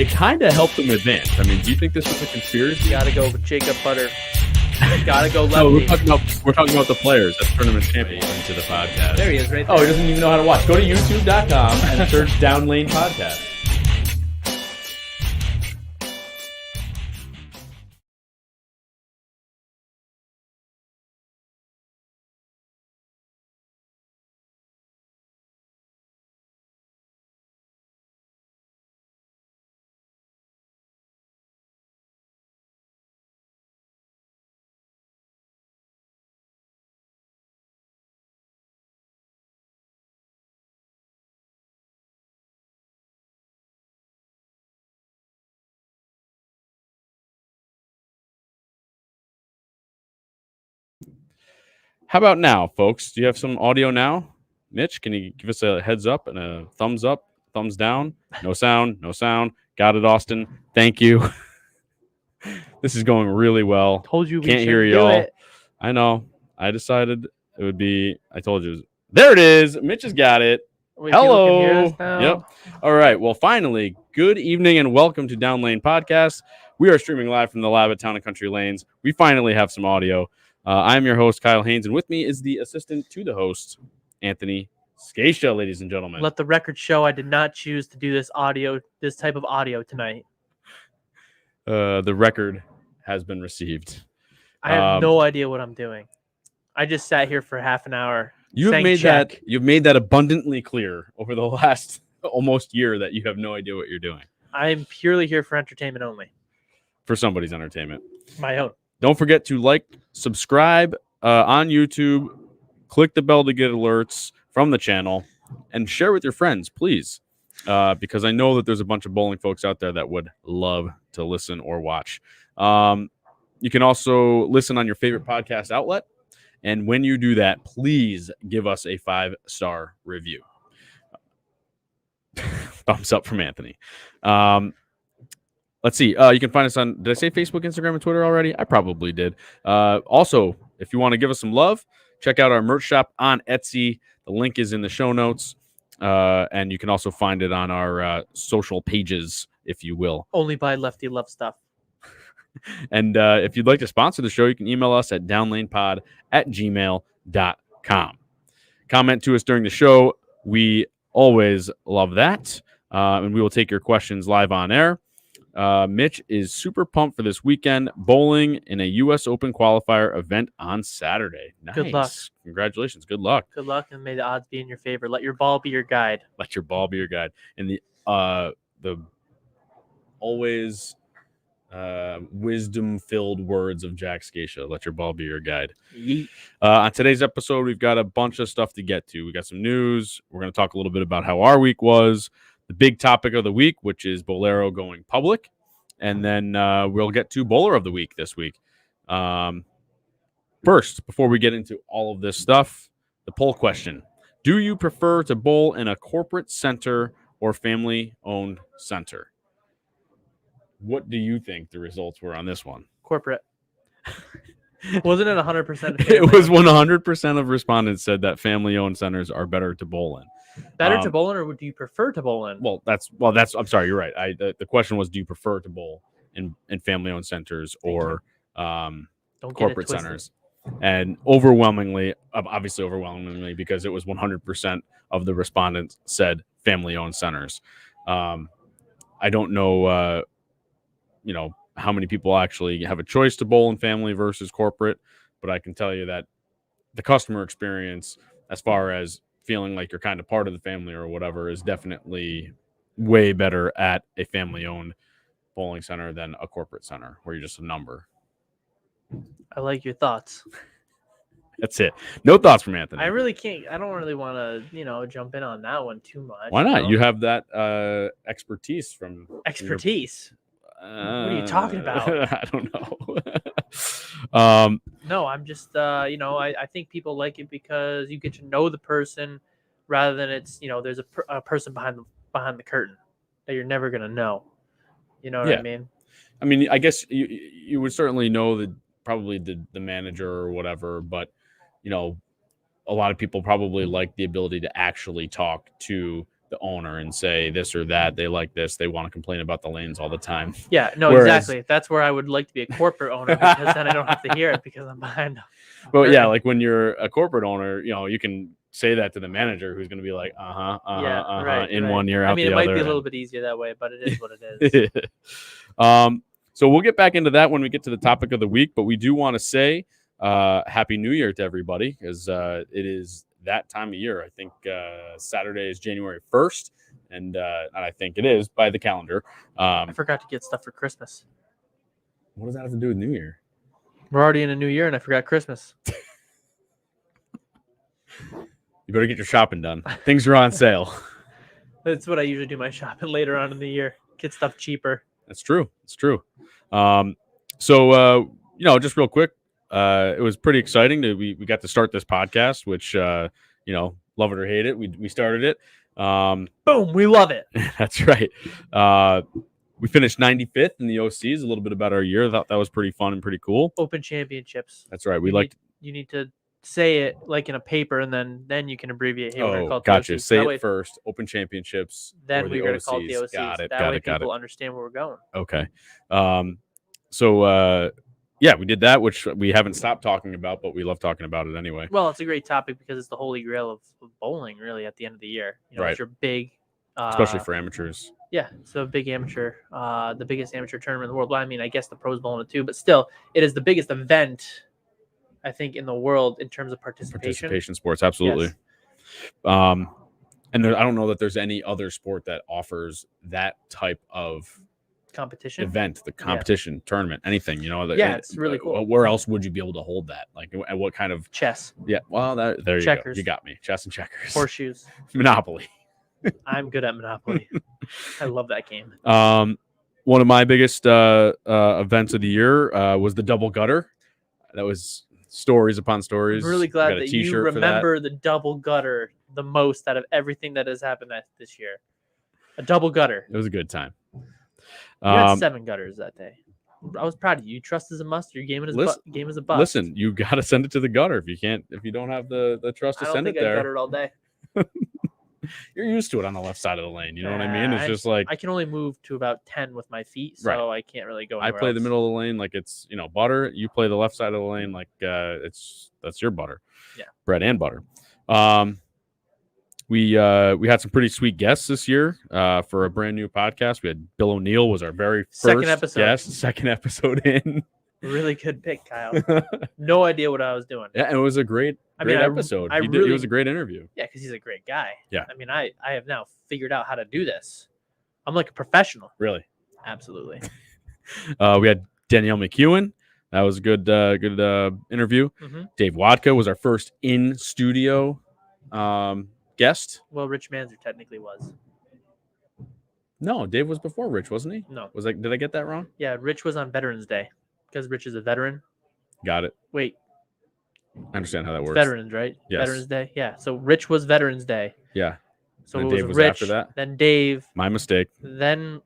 it kind of helped them advance. I mean, do you think this was a conspiracy? Gotta go with Jacob Butter. Gotta go lefty. No, we're talking about the players. That's tournament champion into the podcast. There he is, right there. Oh, he doesn't even know how to watch. Go to youtube.com and search Down Lane Podcast. How about now, folks? Do you have some audio now? Mitch, can you give us a heads up and a thumbs up, thumbs down? No sound, no sound. Got it, Austin. Thank you. This is going really well. Told you we Can't hear do y'all. it. I know. I decided it would be. I told you. There it is. Mitch has got it. Wait, people Hello. can hear us now? Yep. All right. Well, finally, good evening and welcome to Down Lane Podcast. We are streaming live from the lab at Town and Country Lanes. We finally have some audio. I'm your host, Kyle Haines, and with me is the assistant to the host, Anthony Scaccia, ladies and gentlemen. Let the record show I did not choose to do this type of audio tonight. The record has been received. I have no idea what I'm doing. I just sat here for half an hour. You've made that abundantly clear over the last almost year that you have no idea what you're doing. I'm purely here for entertainment only. For somebody's entertainment. My own. Don't forget to like, subscribe on YouTube, click the bell to get alerts from the channel, and share with your friends, please, because I know that there's a bunch of bowling folks out there that would love to listen or watch. You can also listen on your favorite podcast outlet, and when you do that, please give us a 5-star review. Thumbs up from Anthony. Let's see. You can find us on, did I say Facebook, Instagram, and Twitter already? I probably did. Also, if you want to give us some love, check out our merch shop on Etsy. The link is in the show notes. And you can also find it on our social pages, if you will. Only buy Lefty Love stuff. And if you'd like to sponsor the show, you can email us at downlanepod@gmail.com. Comment to us during the show. We always love that. And we will take your questions live on air. Mitch is super pumped for this weekend bowling in a U.S. Open qualifier event on Saturday. Nice. Good luck. Congratulations. Good luck. Good luck, and may the odds be in your favor. Let your ball be your guide. Let your ball be your guide. And the always wisdom-filled words of Jack Scaccia. Let your ball be your guide. Yeet. On today's episode, we've got a bunch of stuff to get to. We got some news. We're going to talk a little bit about how our week was. The big topic of the week, which is Bowlero going public. And then we'll get to Bowler of the Week this week. First, before we get into all of this stuff, the poll question. Do you prefer to bowl in a corporate center or family-owned center? What do you think the results were on this one? Corporate. Wasn't it 100%? It was 100% of respondents said that family-owned centers are better to bowl in. Better to bowl in, or do you prefer to bowl in? That's I'm sorry, you're right. The question was, do you prefer to bowl in family-owned centers or corporate centers? And overwhelmingly, because it was 100% of the respondents said family-owned centers. I don't know, how many people actually have a choice to bowl in family versus corporate, but I can tell you that the customer experience, as far as feeling like you're kind of part of the family or whatever, is definitely way better at a family-owned bowling center than a corporate center where you're just a number. I like your thoughts. That's it. No thoughts from Anthony. I really can't. I don't really want to, jump in on that one too much. Why not? You have that expertise from expertise. What are you talking about? I don't know. No, I'm just, I think people like it because you get to know the person rather than it's, there's a person behind the curtain that you're never going to know. You know what I mean? I mean, I guess you would certainly know probably the manager or whatever, but, a lot of people probably like the ability to actually talk to the owner and say this or that. They like this. They want to complain about the lanes all the time. Yeah, no, Whereas- exactly. That's where I would like to be a corporate owner because then I don't have to hear it because I'm behind. But yeah, curtain. like when you're a corporate owner, you can say that to the manager who's going to be like, Right, in right. 1 year. I out mean, the it might other, be a little and- bit easier that way, but it is what it is. So we'll get back into that when we get to the topic of the week. But we do want to say Happy New Year to everybody, because it is that time of year. I think Saturday is January 1st, and I think it is by the calendar. I forgot to get stuff for Christmas. What does that have to do with New Year? We're already in a new year, and I forgot Christmas. You better get your shopping done. Things are on sale. That's what I usually do my shopping later on in the year. Get stuff cheaper. That's true. It's true. So just real quick, it was pretty exciting that we got to start this podcast, which love it or hate it, we started it. Boom, we love it. That's right. We finished 95th in the OCs. A little bit about our year. I thought that was pretty fun and pretty cool. Open championships. That's right. You need to say it like in a paper, and then you can abbreviate. Hey, we're gonna call it the gotcha. OCs. Say That it way, first. Open championships. then or we're gonna call it the OCs. Got it. That way people understand where we're going. Okay. We did that, which we haven't stopped talking about, but we love talking about it anyway. Well, it's a great topic because it's the holy grail of bowling, really, at the end of the year. Right. It's your big, Especially for amateurs. Yeah, so big amateur, the biggest amateur tournament in the world. Well, I mean, I guess the pros bowl in it too, but still, it is the biggest event, I think, in the world in terms of participation Sports, absolutely. Yes. And I don't know that there's any other sport that offers that type of competition event, the competition, tournament, anything. It's really cool. Where else would you be able to hold that? Like, what kind of chess? Yeah, well, there you Checkers. go. You got me. Chess and checkers. Horseshoes. Monopoly. I'm good at Monopoly. I love that game. One of my biggest events of the year was the double gutter. That was stories upon stories. I'm really glad Got a that you t-shirt for that. remember the double gutter the most out of everything that has happened this year. A double gutter. It was a good time. You had 7 gutters that day. I was proud of you. Trust is a must. Your game is a bust. Listen, you got to send it to the gutter if you don't have the trust to send it there. I gutted all day. You're used to it on the left side of the lane. You know what I mean? It's just like I can only move to about 10 with my feet, so I can't really go. I play else. the middle of the lane like it's butter. You play the left side of the lane like that's your butter. Yeah, bread and butter. We had some pretty sweet guests this year for a brand new podcast. We had Bill O'Neill was our very first second episode in. Really good pick, Kyle. No idea what I was doing. Yeah, and it was a great episode. It was a great interview. Yeah, because he's a great guy. Yeah. I mean, I have now figured out how to do this. I'm like a professional. Really? Absolutely. We had Danielle McEwen. That was a good interview. Mm-hmm. Dave Wadka was our first in studio guest. Well, Rich Manzer technically was. No, Dave was before Rich, wasn't he? No. Did I get that wrong? Yeah, Rich was on Veterans Day because Rich is a veteran. Got it. Wait. I understand how that works. Veterans, right? Yes. Veterans Day. Yeah. So Rich was Veterans Day. Yeah. So and it Dave was was Rich, after that? then Dave, My mistake. then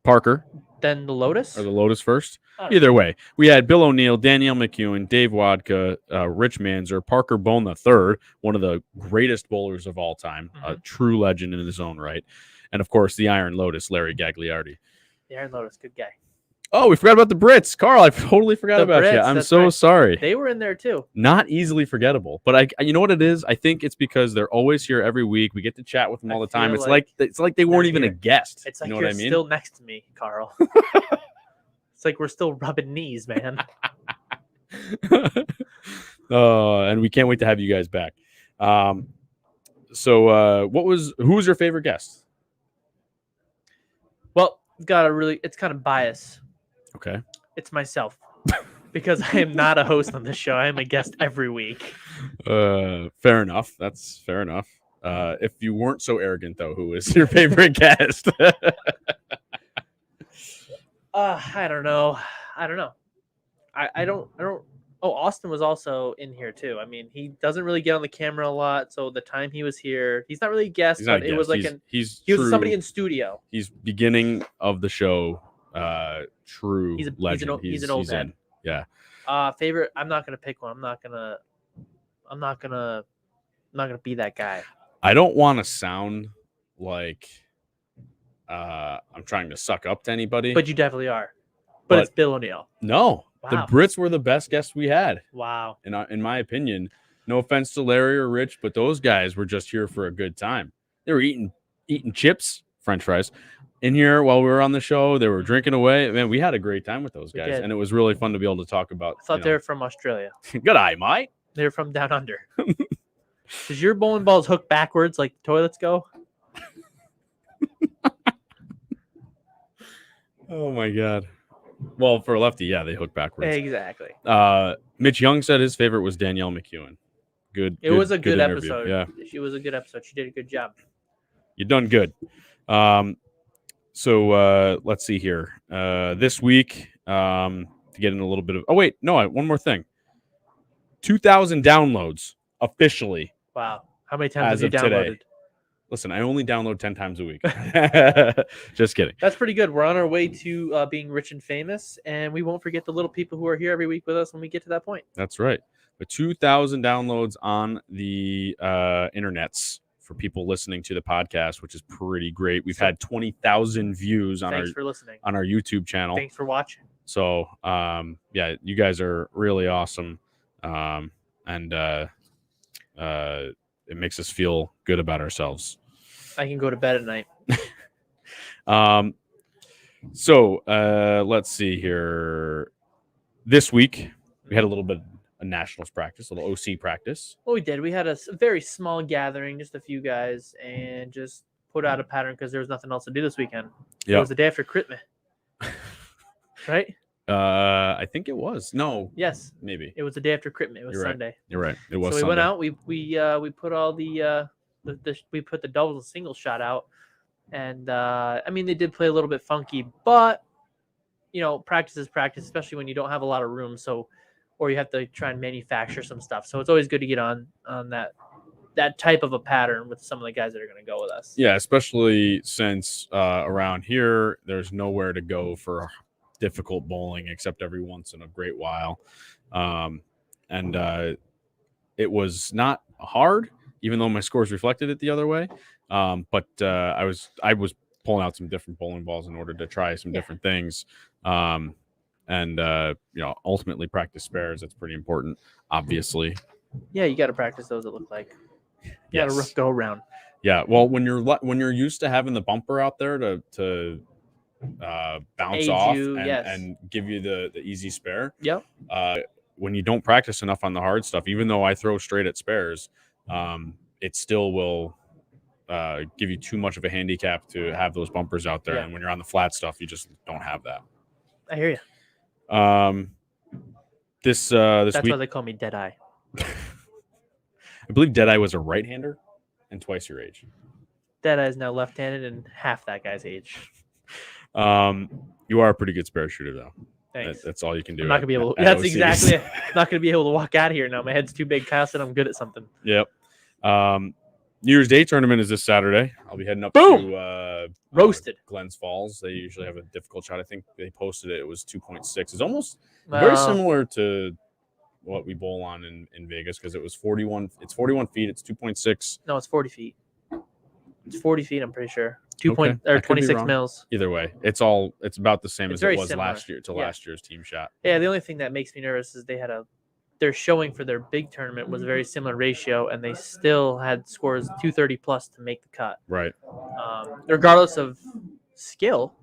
Parker. Then the Lotus? Or the Lotus first. Oh. Either way, we had Bill O'Neill, Danielle McEwen, Dave Wadka, Rich Manzer, Parker Bone III, one of the greatest bowlers of all time, a true legend in his own right. And, of course, the Iron Lotus, Larry Gagliardi. The Iron Lotus, good guy. Oh, we forgot about the Brits. Carl, I totally forgot about you. I'm so sorry. They were in there, too. Not easily forgettable. But you know what it is? I think it's because they're always here every week. We get to chat with them all the time. It's like they weren't even a guest. It's like you know you're what I mean? Still next to me, Carl. It's like we're still rubbing knees, man. And we can't wait to have you guys back. Who was your favorite guest? Well, it's kind of biased. Okay. It's myself. Because I am not a host on this show. I am a guest every week. Fair enough. That's fair enough. If you weren't so arrogant, though, who is your favorite guest? I don't know. I don't. Oh, Austin was also in here too. I mean, he doesn't really get on the camera a lot. So the time he was here, he's not really a guest, but it was like he was somebody in studio. He's beginning of the show. True legend. He's an old head. Yeah. Favorite. I'm not gonna pick one. I'm not gonna be that guy. I don't want to sound like I'm trying to suck up to anybody. But you definitely are. But it's Bill O'Neill. No. Wow. The Brits were the best guests we had. Wow. In my opinion. No offense to Larry or Rich, but those guys were just here for a good time. They were eating chips, French fries, in here while we were on the show. They were drinking away. Man, we had a great time with those guys, and it was really fun to be able to talk about. I thought they were from Australia. Good eye, mate. They're from down under. Does your bowling balls hook backwards like the toilets go? Oh my god. Well, for a lefty, yeah, they hook backwards. Exactly. Mitch Young said his favorite was Danielle McEwen. It was a good episode. Yeah, she was a good episode. She did a good job. You done good. So let's see here. This week, to get in a little bit of. Oh wait, no, one more thing. 2,000 downloads officially. Wow, how many times have you downloaded? Today. Listen, I only download 10 times a week. Just kidding. That's pretty good. We're on our way to being rich and famous, and we won't forget the little people who are here every week with us when we get to that point. That's right. But 2,000 downloads on the internets for people listening to the podcast, which is pretty great. We've had 20,000 views on our YouTube channel. Thanks for watching. So, yeah, you guys are really awesome. And it makes us feel good about ourselves. I can go to bed at night. So let's see here. This week, we had a little bit of nationals practice, a little OC practice. Well, we did. We had a very small gathering, just a few guys, and just put out a pattern because there was nothing else to do this weekend. Yep. It was the day after Christmas. Right? I think it was. No. Yes. Maybe. It was the day after Christmas. It was Sunday. Right. You're right. It was So we Sunday. went out. We put all we put the doubles and singles shot out. And I mean, they did play a little bit funky, but practice is practice, especially when you don't have a lot of room. So, or you have to try and manufacture some stuff. So it's always good to get on that type of a pattern with some of the guys that are going to go with us. Yeah, especially since around here, there's nowhere to go for difficult bowling except every once in a great while. And it was not hard, even though my scores reflected it the other way. But I was pulling out some different bowling balls in order to try some different things. And ultimately practice spares. That's pretty important, obviously. Yeah, you got to practice those. It look like you got to go around. Yeah, well, when you're used to having the bumper out there to bounce off and give you the easy spare. Yep. When you don't practice enough on the hard stuff, even though I throw straight at spares, it still will give you too much of a handicap to have those bumpers out there. Yeah. And when you're on the flat stuff, you just don't have that. I hear you. This That's week, why they call me Deadeye. I believe Deadeye was a right-hander and twice your age. Deadeye is now left-handed and half that guy's age. You are a pretty good spare shooter, though. Thanks. That's all you can do. I'm not gonna be able. That's exactly it. I'm not gonna be able to walk out of here now. My head's too big. Kyle said I'm good at something. Yep. New Year's Day tournament is this Saturday. I'll be heading up to Roasted Glens Falls. They usually have a difficult shot. I think they posted it. It was 2.6. It's almost very similar to what we bowl on in Vegas because it was 41. It's 41 feet. It's 2.6. No, it's 40 feet. It's 40 feet. I'm pretty sure. 26 mils. Either way, it's about the same as it was similar. Last year to last year's team shot. Yeah, the only thing that makes me nervous is their showing for their big tournament was a very similar ratio, and they still had scores 230 plus to make the cut. Right. Regardless of skill,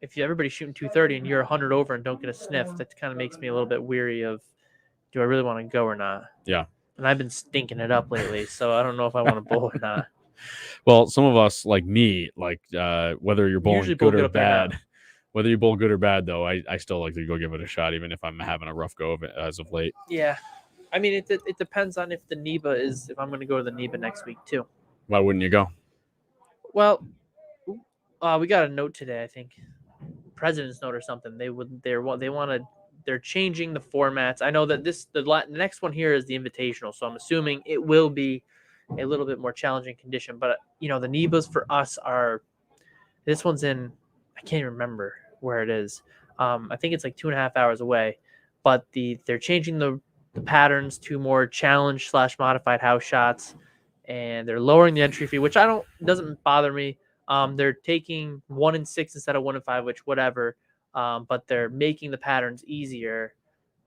if everybody's shooting 230 and you're 100 over and don't get a sniff, that kind of makes me a little bit weary of, do I really want to go or not? Yeah. And I've been stinking it up lately, so I don't know if I want to bowl or not. Well, some of us, like me, whether you're bowling good or bad, whether you bowl good or bad, though, I still like to go give it a shot, even if I'm having a rough go of it as of late. Yeah. I mean, it depends on if I'm going to go to the NEBA next week, too. Why wouldn't you go? Well, we got a note today, I think. President's note or something. They're changing the formats. I know that the next one here is the Invitational, so I'm assuming it will be a little bit more challenging condition. But, the NEBAs for us this one's in, I can't remember where it is. I think it's like 2.5 hours away. But they're changing the patterns to more challenge / modified house shots. and they're lowering the entry fee, which doesn't bother me. They're taking 1 in 6 instead of 1 in 5, which whatever. But they're making the patterns easier,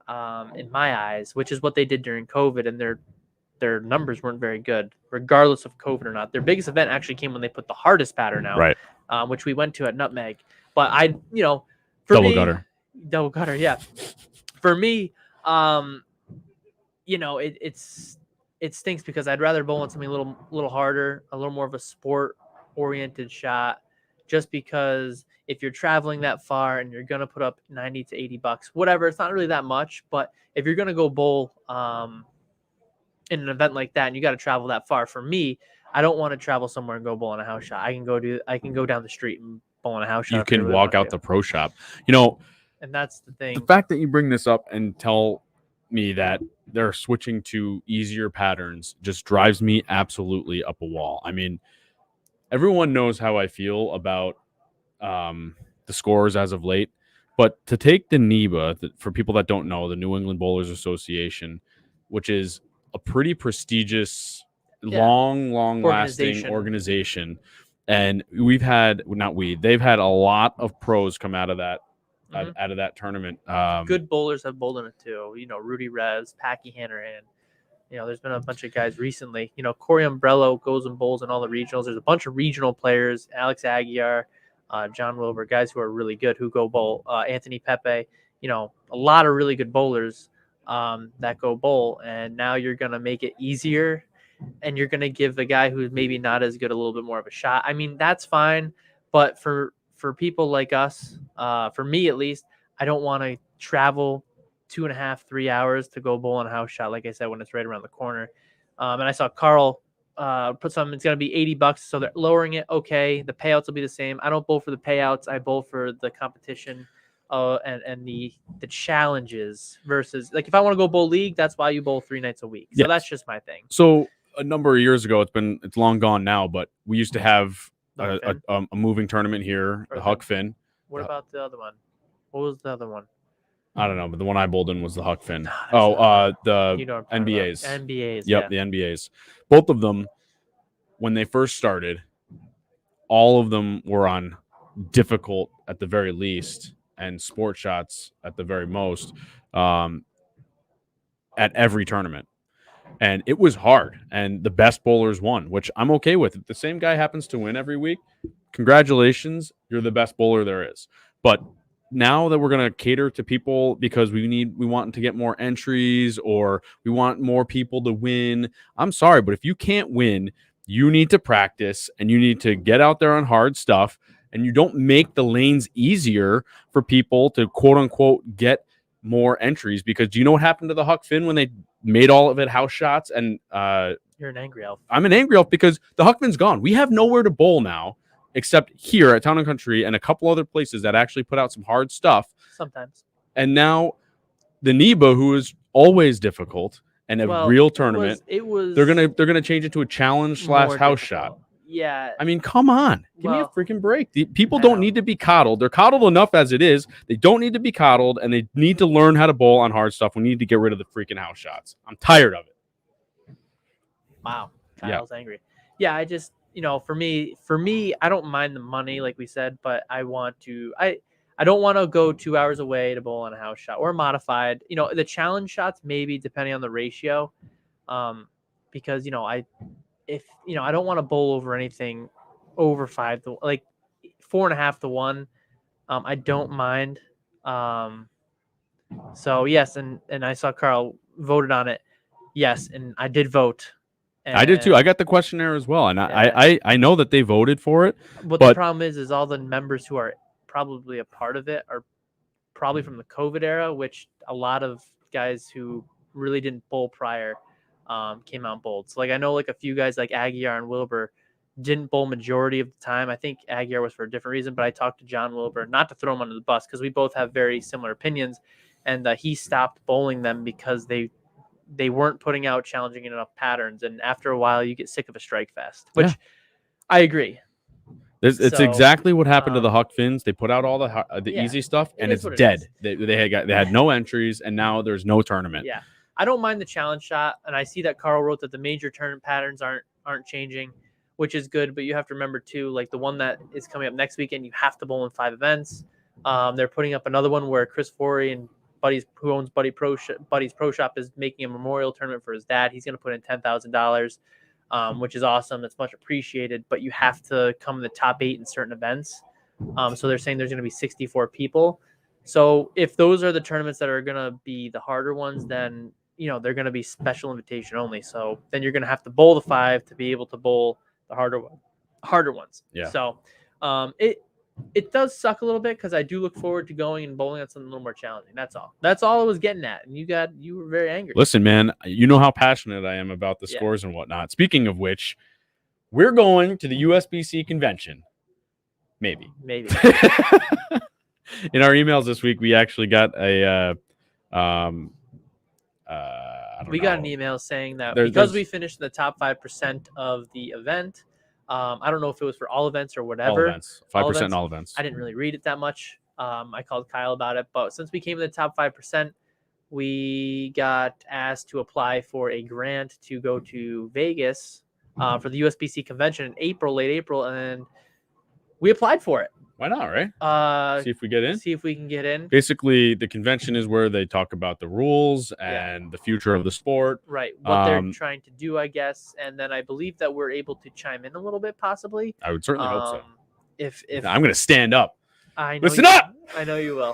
in my eyes, which is what they did during COVID, and their numbers weren't very good, regardless of COVID or not. Their biggest event actually came when they put the hardest pattern out, Right. Which we went to at Nutmeg. But Double gutter, yeah. For me, it stinks because I'd rather bowl on something a little harder, a little more of a sport oriented shot, just because if you're traveling that far and you're going to put up 90 to 80 bucks, whatever, it's not really that much, but if you're going to go bowl in an event like that and you got to travel that far, for me, I don't want to travel somewhere and go bowl on a house shot. I can go down the street and bowl on a house shot. You can walk out the pro shop. And that's the thing. The fact that you bring this up and tell me that they're switching to easier patterns just drives me absolutely up a wall. I mean, everyone knows how I feel about the scores as of late, but to take the NEBA, for people that don't know, the New England Bowlers Association, which is a pretty prestigious, long-lasting organization, and they've had a lot of pros come out of that. Out of that tournament. Good bowlers have bowled in it too. Rudy Rez, Packy Hanrahan. There's been a bunch of guys recently. Corey Umbrello goes and bowls in all the regionals. There's a bunch of regional players. Alex Aguiar, John Wilbur, guys who are really good who go bowl. Anthony Pepe. A lot of really good bowlers that go bowl. And now you're going to make it easier. And you're going to give the guy who's maybe not as good a little bit more of a shot. I mean, that's fine. But for people like us, for me at least, I don't want to travel 2.5, 3 hours to go bowl on a house shot, like I said, when it's right around the corner. And I saw Carl put something, it's going to be 80 bucks, so they're lowering it. Okay, the payouts will be the same. I don't bowl for the payouts. I bowl for the competition and the challenges versus, like, if I want to go bowl league, that's why you bowl 3 nights a week. So that's just my thing. So a number of years ago, it's long gone now, but we used to have a moving tournament here, the Huck Finn. What about the other one? What was the other one? I don't know, but the one I bowled in was the Huck Finn. The NBAs. NBAs. Yep, the NBAs. Both of them, when they first started, all of them were on difficult at the very least and sport shots at the very most at every tournament. And it was hard, and the best bowlers won, which I'm okay with. If the same guy happens to win every week, congratulations, you're the best bowler there is. But now that we're going to cater to people because we want to get more entries or we want more people to win, I'm sorry, but if you can't win, you need to practice and you need to get out there on hard stuff, and you don't make the lanes easier for people to quote unquote get more entries. Because do you know what happened to the Huck Finn when they made all of it house shots? And you're an angry elf. I'm an angry elf because the Huck Finn's gone. We have nowhere to bowl now except here at Town and Country and a couple other places that actually put out some hard stuff sometimes. And now the NEBA, who is always difficult and a real tournament, they're gonna change it to a challenge / house shot. Yeah. I mean, come on. Give me a freaking break. People don't need to be coddled. They're coddled enough as it is. They don't need to be coddled, and they need to learn how to bowl on hard stuff. We need to get rid of the freaking house shots. I'm tired of it. Wow. Kyle's angry. Yeah, I just, for me, I don't mind the money, like we said, but I don't want to go 2 hours away to bowl on a house shot or modified. The challenge shots, maybe depending on the ratio, because, I don't want to bowl over anything over 5 to 4.5 to 1. I don't mind. So yes, and I saw Carl voted on it. Yes, and I did vote. I did too. I got the questionnaire as well, and I know that they voted for it. But the problem is all the members who are probably a part of it are probably from the COVID era, which a lot of guys who really didn't bowl prior came out and bowled. So I know a few guys like Aguiar and Wilbur didn't bowl majority of the time. I think Aguiar was for a different reason, but I talked to John Wilbur, not to throw him under the bus because we both have very similar opinions, and he stopped bowling them because they weren't putting out challenging enough patterns, and after a while you get sick of a strike fest, which I agree. It's exactly what happened to the Huck Finns. They put out all the easy stuff, and it's dead. They had no entries, and now there's no tournament. Yeah. I don't mind the challenge shot, and I see that Carl wrote that the major tournament patterns aren't aren't changing, which is good. But you have to remember too, like the one that is coming up next weekend, you have to bowl in 5 events. They're putting up another one where Chris Forey and who owns Buddy's Pro Shop is making a memorial tournament for his dad. He's going to put in $10,000, which is awesome. That's much appreciated. But you have to come in the top 8 in certain events. So they're saying there's going to be 64 people. So if those are the tournaments that are going to be the harder ones, then they're going to be special invitation only. So then you're going to have to bowl the 5 to be able to bowl the harder ones. Yeah. So it does suck a little bit because I do look forward to going and bowling on something a little more challenging. That's all. That's all I was getting at. And you were very angry. Listen, man, you know how passionate I am about the scores and whatnot. Speaking of which, we're going to the USBC convention. Maybe. In our emails this week, we actually got we got an email saying that because we finished the top 5% of the event, I don't know if it was for all events or whatever. All events. 5% in all events. I didn't really read it that much. I called Kyle about it, but since we came in the top 5%, we got asked to apply for a grant to go to Vegas for the USBC convention in late April, and we applied for it. Why not, right? See if we get in. See if we can get in. Basically, the convention is where they talk about the rules and the future of the sport. Right. What they're trying to do, I guess. And then I believe that we're able to chime in a little bit, possibly. I would certainly hope so. If I'm going to stand up. Listen up! I know you will.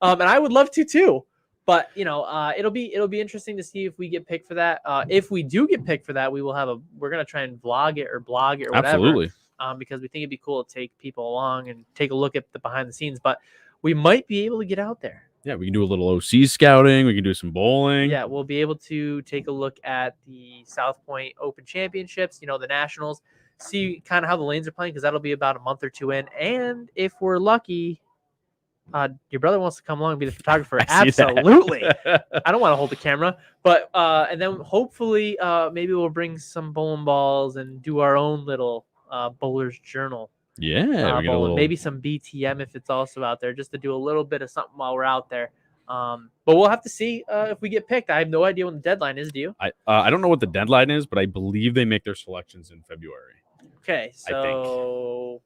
And I would love to, too. But, it'll be interesting to see if we get picked for that. If we do get picked for that, we're going to try and vlog it or blog it or whatever. Absolutely. Because we think it'd be cool to take people along and take a look at the behind the scenes, but we might be able to get out there. Yeah, we can do a little OC scouting. We can do some bowling. Yeah, we'll be able to take a look at the South Point Open Championships, the Nationals, see kind of how the lanes are playing, because that'll be about a month or 2 in. And if we're lucky, your brother wants to come along and be the photographer. Absolutely. I don't want to hold the camera, but and then hopefully maybe we'll bring some bowling balls and do our own little bowler's journal. Yeah, maybe some BTM if it's also out there, just to do a little bit of something while we're out there. But we'll have to see if we get picked. I have no idea when the deadline is. Do you? I don't know what the deadline is, but I believe they make their selections in February. Okay, so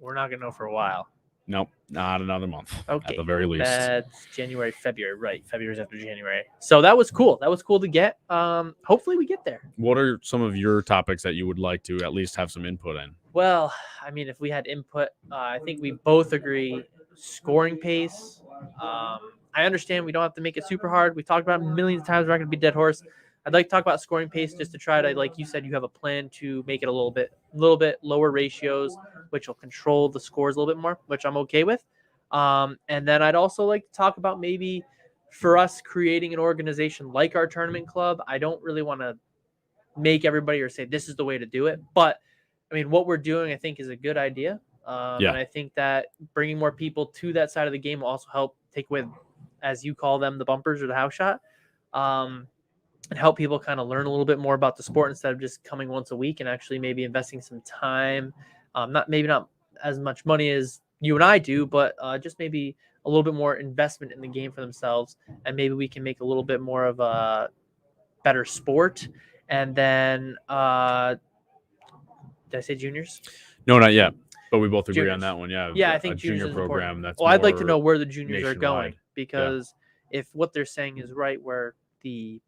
we're not gonna know for a while. Nope, not another month. Okay, at the very least. That's January, February, right? February's after January. So that was cool. That was cool to get. Hopefully we get there. What are some of your topics that you would like to at least have some input in? Well, I mean, if we had input, I think we both agree scoring pace. I understand we don't have to make it super hard. We talked about it millions of times. We're not going to be dead horse. I'd like to talk about scoring pace just to try to, like you said, you have a plan to make it a little bit lower ratios, which will control the scores a little bit more, which I'm okay with. And then I'd also like to talk about maybe for us creating an organization like our tournament club. I don't really want to make everybody or say this is the way to do it, but I mean, what we're doing, I think, is a good idea. And I think that bringing more people to that side of the game will also help take away, as you call them, the bumpers or the house shot. And help people kind of learn a little bit more about the sport instead of just coming once a week and actually maybe investing some time, not as much money as you and I do, but just maybe a little bit more investment in the game for themselves. And maybe we can make a little bit more of a better sport. And then, did I say juniors? No, not yet. But we both agree Juniors. on that one. Yeah. Yeah, I think a junior program. That's I'd like to know where the juniors are going, nationwide. because if what they're saying is right, where the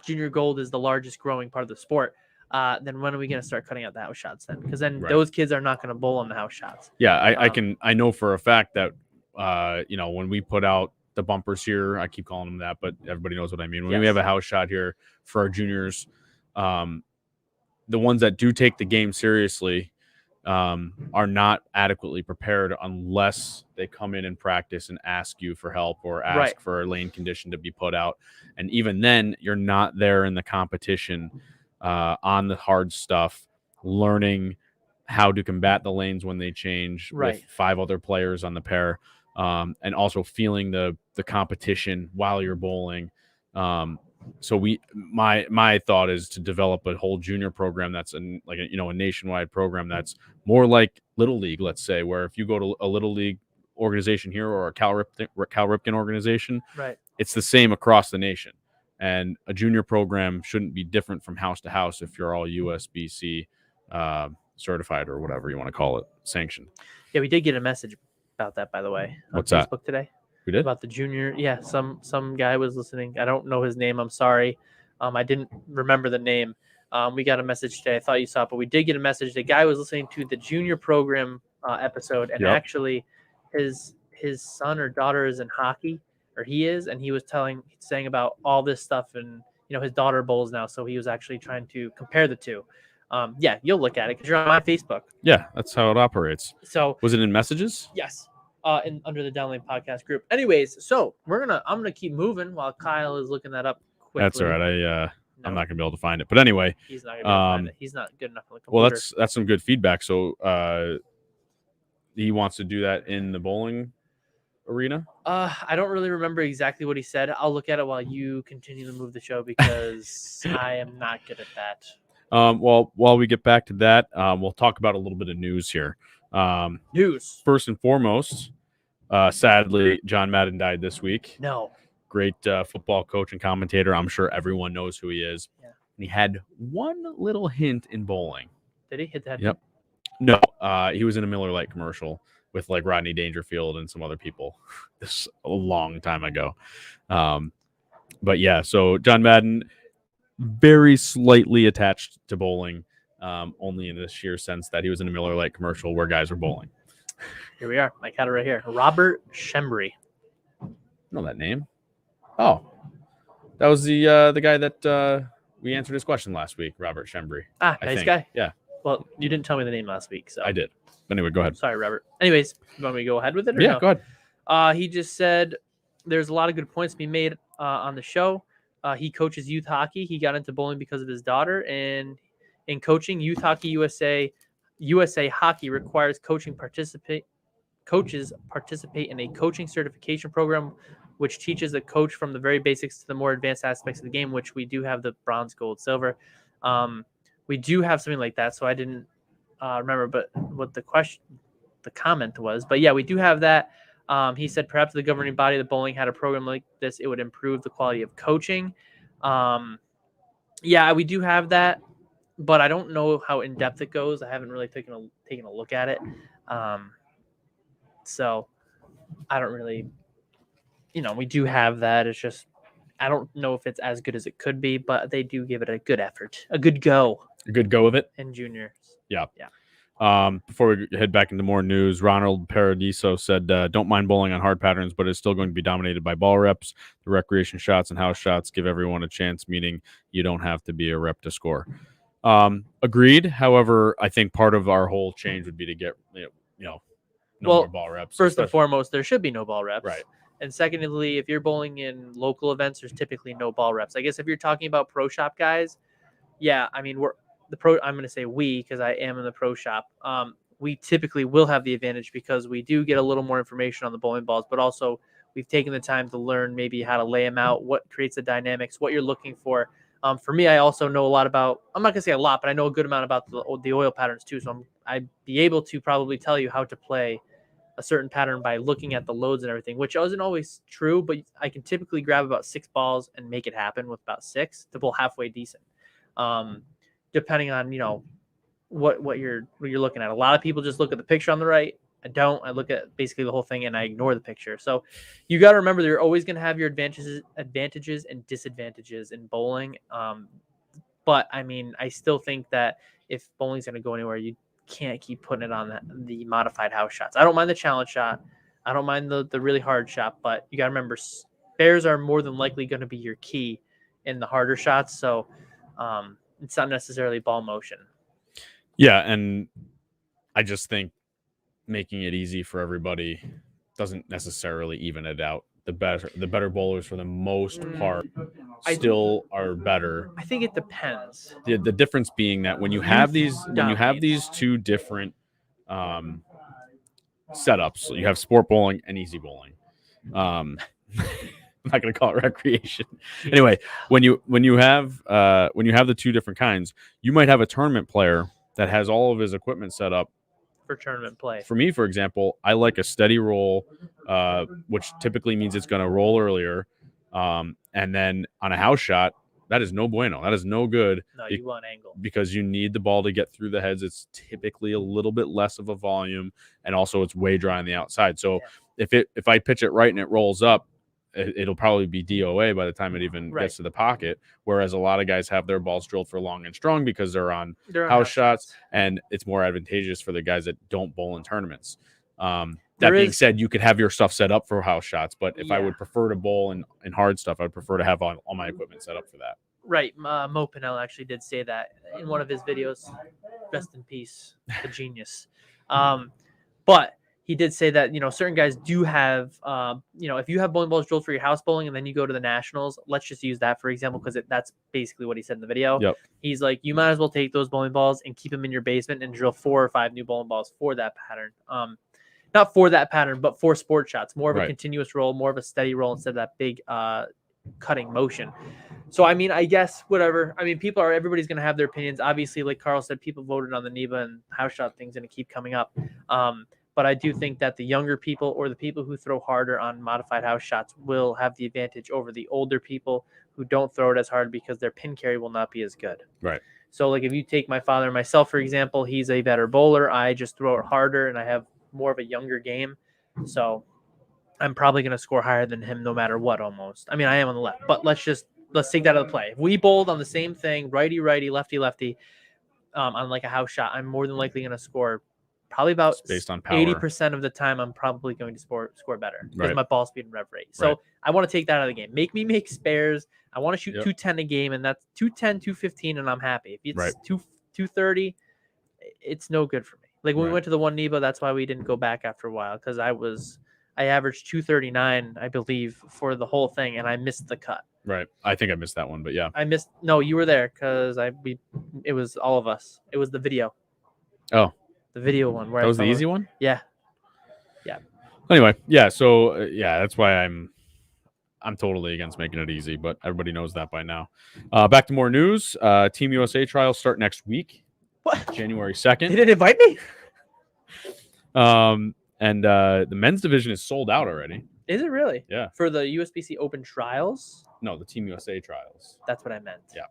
junior gold is the largest growing part of the sport, then when are we going to start cutting out the house shots then? Because then those kids are not going to bowl on the house shots. Yeah, I know for a fact that when we put out the bumpers here, I keep calling them that, but everybody knows what I mean. When we have a house shot here for our juniors, the ones that do take the game seriously are not adequately prepared unless they come in and practice and ask you for help or ask for a lane condition to be put out. And even then, you're not there in the competition on the hard stuff, learning how to combat the lanes when they change with 5 other players on the pair, and also feeling the competition while you're bowling. So my thought is to develop a whole junior program that's a nationwide program that's more like Little League, let's say, where if you go to a Little League organization here or a Cal Ripken organization, right, it's the same across the nation. And a junior program shouldn't be different from house to house if you're all USBC certified or whatever you want to call it, sanctioned. Yeah, we did get a message about that, by the way, on What's Facebook that? today. We did? About the junior. Yeah, some guy was listening. I don't know his name. I'm sorry. I didn't remember the name. We got a message today. I thought you saw it, but we did get a message. The guy was listening to the junior program episode, and actually his son or daughter is in hockey, or he is, and he was saying about all this stuff, and his daughter bowls now, so he was actually trying to compare the two. Yeah, you'll look at it because you're on my Facebook. Yeah, that's how it operates. So was it in messages? Yes. Under the Downlane Podcast group. Anyways, so I'm gonna keep moving while Kyle is looking that up quickly. That's all right. I'm not gonna be able to find it, but anyway, he's not gonna be able to find it. He's not good enough on the computer. Well, that's some good feedback. So he wants to do that in the bowling arena. I don't really remember exactly what he said. I'll look at it while you continue to move the show because I am not good at that. Well, while we get back to that, we'll talk about a little bit of news here. News. First and foremost, sadly, John Madden died this week. No. Great football coach and commentator. I'm sure everyone knows who he is. Yeah. And he had one little hint in bowling. Did he hit that? Yep. No, he was in a Miller Lite commercial with like Rodney Dangerfield and some other people. This a long time ago. But yeah, so John Madden, very slightly attached to bowling, only in the sheer sense that he was in a Miller Lite commercial where guys were bowling. Here we are. I got it right here. Robert Shembry. Know that name? Oh, that was the guy that we answered his question last week, Robert Shembry. Nice guy. Yeah. Well, you didn't tell me the name last week, so I did. Anyway, go ahead. Sorry, Robert. Anyways, you want me to go ahead with it? Yeah, go ahead. He just said there's a lot of good points to be made on the show. He coaches youth hockey. He got into bowling because of his daughter, and in coaching, Youth Hockey USA Hockey requires coaches participate in a coaching certification program, which teaches a coach from the very basics to the more advanced aspects of the game, which we do have the bronze, gold, silver. We do have something like that, so I didn't remember but what the comment was. But yeah, we do have that. He said perhaps the governing body of the bowling had a program like this, it would improve the quality of coaching. Yeah, we do have that, but I don't know how in depth it goes. I haven't really taken a look at it. So I don't really, we do have that. It's just, I don't know if it's as good as it could be, but they do give it a good effort, a good go. A good go of it? In juniors. Yeah. Before we head back into more news, Ronald Paradiso said, don't mind bowling on hard patterns, but it's still going to be dominated by ball reps. The recreation shots and house shots give everyone a chance, meaning you don't have to be a rep to score. Agreed. However, I think part of our whole change would be to get, no more ball reps. First and foremost, there should be no ball reps. Right. And secondly, if you're bowling in local events, there's typically no ball reps. I guess if you're talking about pro shop guys, yeah, I mean, I'm going to say we, because I am in the pro shop. We typically will have the advantage because we do get a little more information on the bowling balls, but also we've taken the time to learn maybe how to lay them out, what creates the dynamics, what you're looking for. For me, I also know a lot about, I'm not going to say a lot, but I know a good amount about the oil patterns too. So I'd be able to probably tell you how to play a certain pattern by looking at the loads and everything, which isn't always true, but I can typically grab about 6 balls and make it happen with about 6 to bowl halfway decent. Depending on, what you're looking at. A lot of people just look at the picture on the right. I don't. I look at basically the whole thing and I ignore the picture. So you got to remember that you're always going to have your advantages and disadvantages in bowling. But I mean, I still think that if bowling's going to go anywhere, you can't keep putting it on the modified house shots. I don't mind the challenge shot. I don't mind the really hard shot, but you got to remember spares are more than likely going to be your key in the harder shots. So it's not necessarily ball motion. Yeah, and I just think making it easy for everybody doesn't necessarily even it out. The better bowlers for the most part still are better. I think it depends. The difference being that when you have these two different setups, you have sport bowling and easy bowling. I'm not going to call it recreation. Anyway, when you have the two different kinds, you might have a tournament player that has all of his equipment set up for tournament play. For me, for example, I like a steady roll, which typically means it's going to roll earlier. And then on a house shot, that is no bueno. That is no good. No, you want angle. Because you need the ball to get through the heads. It's typically a little bit less of a volume, and also it's way dry on the outside. So if I pitch it right and it rolls up, it'll probably be DOA by the time it even gets to the pocket. Whereas a lot of guys have their balls drilled for long and strong because they're on house shots, and it's more advantageous for the guys that don't bowl in tournaments. That being said, you could have your stuff set up for house shots, but if I would prefer to bowl in hard stuff, I'd prefer to have all my equipment set up for that. Right. Mo Pinnell actually did say that in one of his videos. Rest in peace, the genius. But he did say that, certain guys do have, if you have bowling balls drilled for your house bowling and then you go to the Nationals, let's just use that for example, because that's basically what he said in the video. Yep. He's like, you might as well take those bowling balls and keep them in your basement and drill 4 or 5 new bowling balls for that pattern. Not for that pattern, but for sport shots, more of a continuous roll, more of a steady roll instead of that big cutting motion. So, I mean, I guess whatever. I mean, everybody's going to have their opinions. Obviously, like Carl said, people voted on the NEBA and house shot things going to keep coming up. But I do think that the younger people or the people who throw harder on modified house shots will have the advantage over the older people who don't throw it as hard because their pin carry will not be as good. Right. So, like if you take my father and myself, for example, he's a better bowler. I just throw it harder and I have more of a younger game. So I'm probably going to score higher than him no matter what almost. I mean, I am on the left, but let's take that out of the play. If we bowled on the same thing, righty, lefty, on like a house shot, I'm more than likely going to score probably about based on power. 80% of the time. I'm probably going to score better because my ball speed and rev rate. So I want to take that out of the game. Make me make spares. I want to shoot 210 a game, and that's 210, 215, and I'm happy. If it's 230, it's no good for me. Like when we went to the one NEBA, that's why we didn't go back after a while because I averaged 239, I believe, for the whole thing, and I missed the cut. Right. I think I missed that one, but yeah. No, you were there because it was all of us. It was the video. Oh. The video one. Where that was the easy one? Yeah. Yeah. Anyway, yeah, so that's why I'm totally against making it easy, but everybody knows that by now. Back to more news. Team USA trials start next week. What? January 2nd. They didn't invite me? And the men's division is sold out already. Is it really? Yeah. For the USBC Open trials? No, the Team USA trials. That's what I meant. Yeah.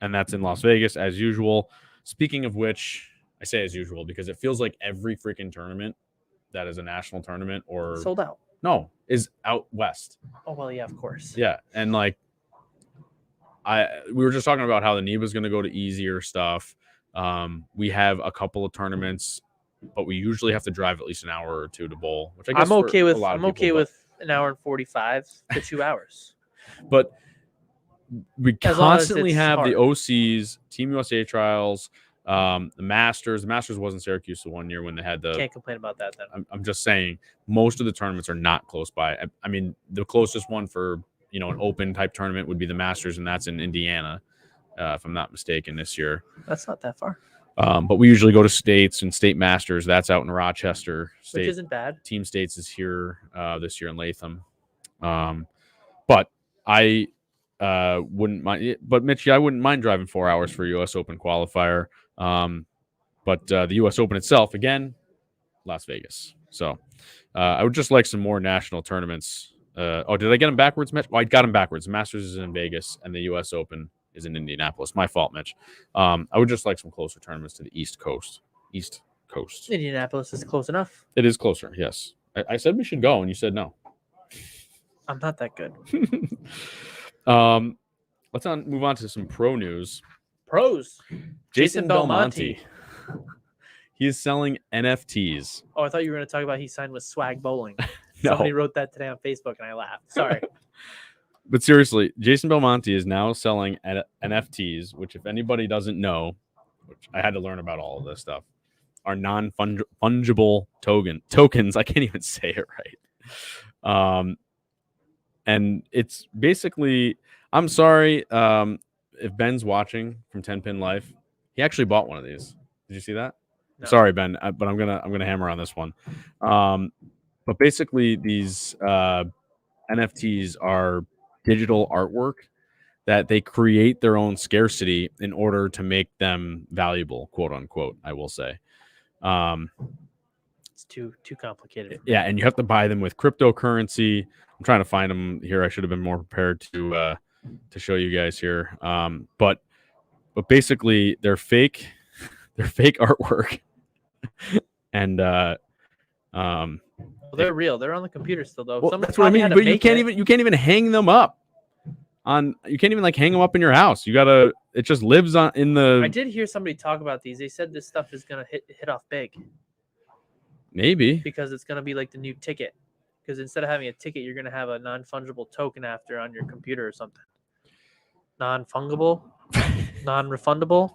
And that's in Las Vegas as usual. Speaking of which, I say as usual because it feels like every freaking tournament that is a national tournament or sold out. No, is out west. Oh well, yeah, of course. Yeah, and like we were just talking about how the NEBA is going to go to easier stuff. We have a couple of tournaments, but we usually have to drive at least an hour or two to bowl, which I guess I'm okay with. I'm okay with an hour and 45 to 2 hours. But we constantly have the OCs, Team USA trials, the Masters. The Masters was in Syracuse the one year when they had the. Can't complain about that then. I'm just saying most of the tournaments are not close by. I mean, the closest one for an open type tournament would be the Masters, and that's in Indiana, if I'm not mistaken, this year. That's not that far. But we usually go to states and state Masters. That's out in Rochester. State, which isn't bad. Team States is here this year in Latham. But I wouldn't mind. But Mitchie, I wouldn't mind driving 4 hours for a U.S. Open qualifier. But the U.S. Open itself, again, Las Vegas. So I would just like some more national tournaments. Did I get them backwards, Mitch? Oh, I got them backwards. The Masters is in Vegas, and the U.S. Open is in Indianapolis. My fault, Mitch. I would just like some closer tournaments to the East Coast. Indianapolis is close enough. It is closer, yes. I said we should go, and you said no. I'm not that good. Let's move on to some pro news. Pros. Jason Belmonte. He is selling NFTs. Oh, I thought you were going to talk about he signed with Swag Bowling. No. Somebody wrote that today on Facebook, and I laughed. Sorry. But seriously, Jason Belmonte is now selling NFTs, which if anybody doesn't know, which I had to learn about all of this stuff, are non-fungible tokens. I can't even say it right. And it's basically, I'm sorry if Ben's watching from 10 Pin Life. He actually bought one of these. Did you see that? No. Sorry, Ben, but I'm gonna hammer on this one. But basically, these NFTs are digital artwork that they create their own scarcity in order to make them valuable, quote unquote. I will say. It's too complicated. Yeah, and you have to buy them with cryptocurrency. I'm trying to find them here. I should have been more prepared to show you guys here. But basically they're fake. They're fake artwork, and they're real. They're on the computer still, though. Well, that's what I mean. But you can't even hang them up. You can't even like hang them up in your house. You gotta. It just lives on in the. I did hear somebody talk about these. They said this stuff is gonna hit off big. Maybe because it's gonna be like the new ticket. Because instead of having a ticket, you're gonna have a non-fungible token after on your computer or something. Non-fungible, non-refundable.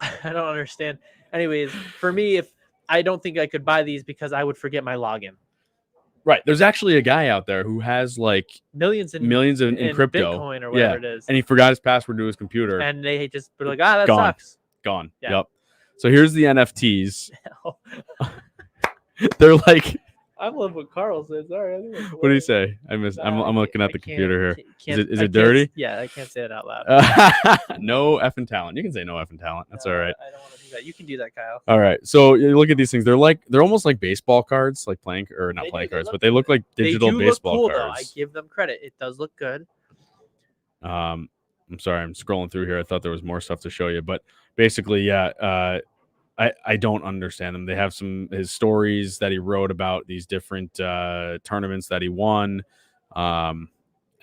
I don't understand. Anyways, for me, if I don't think I could buy these because I would forget my login. Right. There's actually a guy out there who has like millions in crypto, Bitcoin or whatever it is, and he forgot his password to his computer, and they just were like, that sucks. Gone. Yeah. Yep. So here's the NFTs. They're like. I'm loving what Carl says. Sorry. What do you say? I'm looking at the computer here. Is it dirty? Yeah, I can't say it out loud. No effing talent. You can say no effing talent. That's all right. I don't want to do that. You can do that, Kyle. All right. So you look at these things. They're almost like baseball cards, like playing or not playing cards, but they look like digital baseball cards. Though. I give them credit. It does look good. I'm sorry. I'm scrolling through here. I thought there was more stuff to show you, but basically, yeah. I don't understand them. They have his stories that he wrote about these different tournaments that he won. Yeah,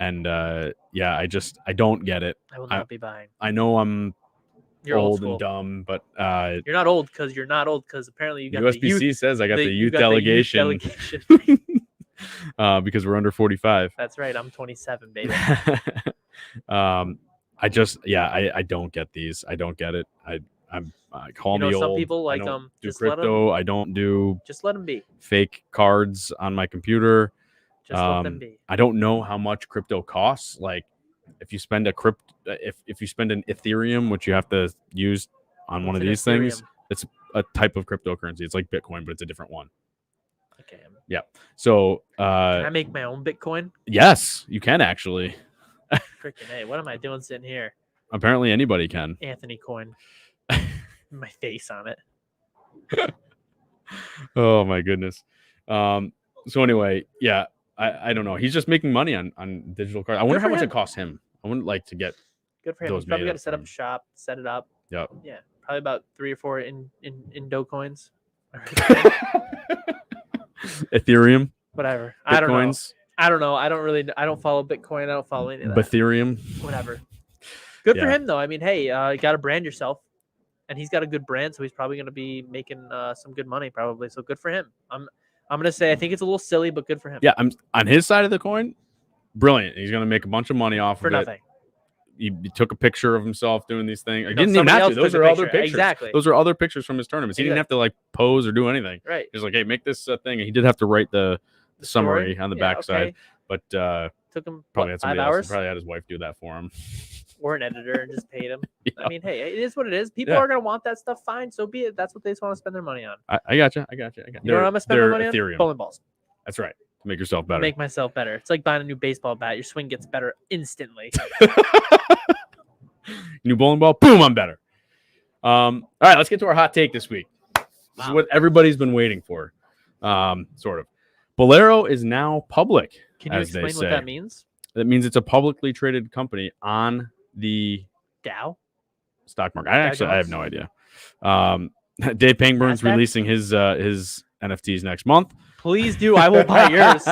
I don't get it. I will not be buying. I know you're old and dumb, but you're not old because you're not old because apparently you got USBC the youth, says I got the youth delegation. Because we're under 45. That's right. I'm 27, baby. I don't get these. I don't get it. Call me old. Some people like them. Do crypto. I don't do. Just let them be. Fake cards on my computer. Just let them be. I don't know how much crypto costs. Like, if you spend if you spend an Ethereum, which you have to use on one of these things, it's a type of cryptocurrency. It's like Bitcoin, but it's a different one. Okay. Yeah. So. Can I make my own Bitcoin? Yes, you can actually. Freaking hey! What am I doing sitting here? Apparently, anybody can. Anthony coin. My face on it. Oh my goodness. So anyway, yeah, I don't know. He's just making money on digital cards. I wonder how much it costs him. I wouldn't like to get good for him. He's probably got to set up shop, set it up. Yep. Yeah, probably about 3 or 4 Indo coins. Ethereum. Whatever. Bitcoins. I don't know. I don't follow Bitcoin. I don't follow any of that. Ethereum. Whatever. Good for him though. I mean, hey, you got to brand yourself. And he's got a good brand, so he's probably going to be making some good money, probably. So good for him. I'm going to say I think it's a little silly, but good for him. Yeah, I'm on his side of the coin. Brilliant. He's going to make a bunch of money off of nothing. He took a picture of himself doing these things. He didn't even have to. Those are other pictures. Exactly. Those are other pictures from his tournaments. He didn't have to like pose or do anything. Right. He's like, hey, make this thing. And he did have to write the summary on the backside, but took him probably had 5 hours. Probably had his wife do that for him. Or an editor and just paid him. Yeah. I mean, hey, it is what it is. People are going to want that stuff. Fine. So be it. That's what they just want to spend their money on. I gotcha. You know what I'm going to spend my money Ethereum. on? Bowling balls. That's right. To make yourself better. Make myself better. It's like buying a new baseball bat. Your swing gets better instantly. New bowling ball. Boom, I'm better. All right, let's get to our hot take this week. This is what everybody's been waiting for. Sort of. Bowlero is now public. Can you explain what that means? That means it's a publicly traded company on the Dow stock market. I have no idea. Dave Pangborn's releasing his NFTs next month. Please do. I will buy yours.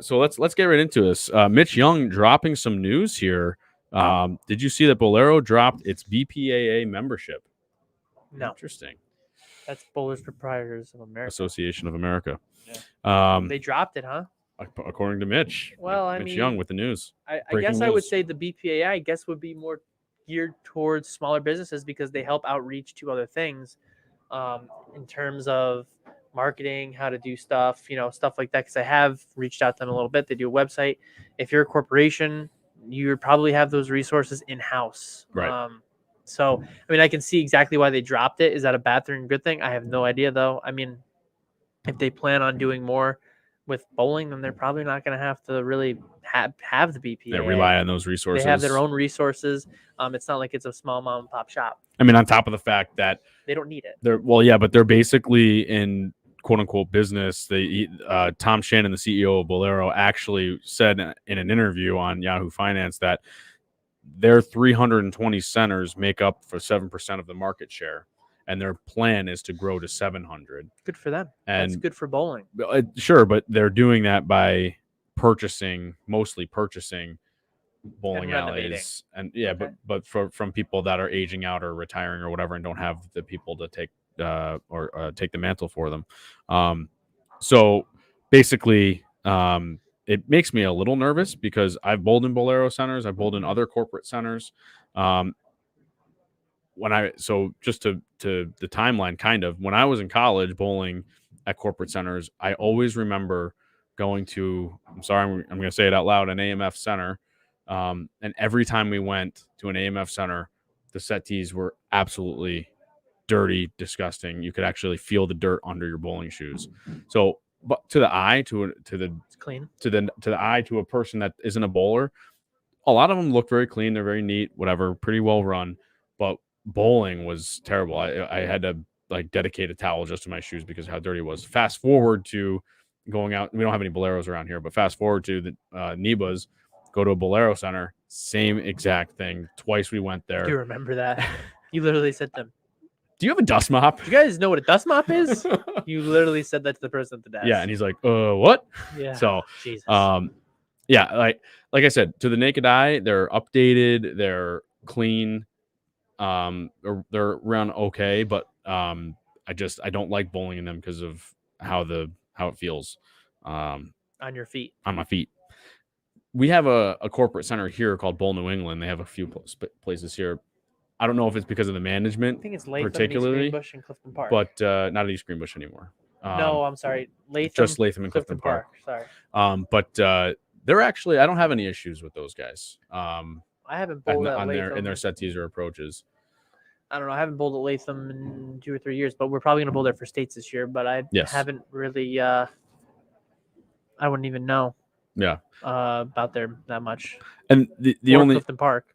So let's get right into this. Mitch Young dropping some news here. Did you see that Bowlero dropped its BPAA membership? No. Interesting. That's Bowlers Proprietors of America. Association of America. Yeah. They dropped it, huh? According to Mitch. Well, Mitch Young with the news. I guess I would say the BPAI, I guess, would be more geared towards smaller businesses because they help outreach to other things in terms of marketing, how to do stuff, stuff like that. Because I have reached out to them a little bit. They do a website. If you're a corporation, you would probably have those resources in-house. Right. So, I mean, I can see exactly why they dropped it. Is that a bad thing or good thing? I have no idea, though. I mean, if they plan on doing more with bowling, then they're probably not going to have to really have the BPA. They rely on those resources. They have their own resources. It's not like it's a small mom and pop shop. I mean, on top of the fact that they don't need it. But they're basically in quote unquote business. Tom Shannon, the CEO of Bowlero, actually said in an interview on Yahoo Finance that their 320 centers make up for 7% of the market share, and their plan is to grow to 700. Good for them. And that's good for bowling. Sure, but they're doing that by mostly purchasing bowling alleys, and okay. but from people that are aging out or retiring or whatever, and don't have the people to take take the mantle for them. So basically, it makes me a little nervous because I've bowled in Bowlero centers, I've bowled in other corporate centers. Just to the timeline, kind of, when I was in college bowling at corporate centers, I always remember going to, I'm going to say it out loud, an AMF center. And every time we went to an AMF center, the set tees were absolutely dirty, disgusting. You could actually feel the dirt under your bowling shoes. So, but to the eye, it's clean. To the eye, to a person that isn't a bowler, a lot of them look very clean. They're very neat, whatever, pretty well run. But bowling was terrible. I had to dedicate a towel just to my shoes because of how dirty it was. Fast forward to going out. We don't have any Bowleros around here, but fast forward to the Nebas. Go to a Bowlero center, same exact thing. Twice we went there. Do you remember that? You literally said to them, "Do you have a dust mop? Do you guys know what a dust mop is?" You literally said that to the person at the desk. Yeah, and he's like, "What?" Yeah. So, Jesus. Yeah, like I said, to the naked eye, they're updated, they're clean, they're around okay, but I don't like bowling in them because of how it feels on your feet, on my feet. We have a corporate center here called Bowl New England. They have a few places here. I don't know if it's because of the management, I think it's Latham, particularly, East Greenbush, and Clifton Park, but not at East Greenbush anymore. No, I'm sorry, just Latham and Clifton Park. Sorry, but they're actually, I don't have any issues with those guys. I haven't bowled at Latham in their set tees or approaches. I don't know. I haven't bowled at Latham in 2 or 3 years, but we're probably going to bowl there for states this year. But I haven't really. I wouldn't even know. Yeah. About there that much. And the only Clifton Park.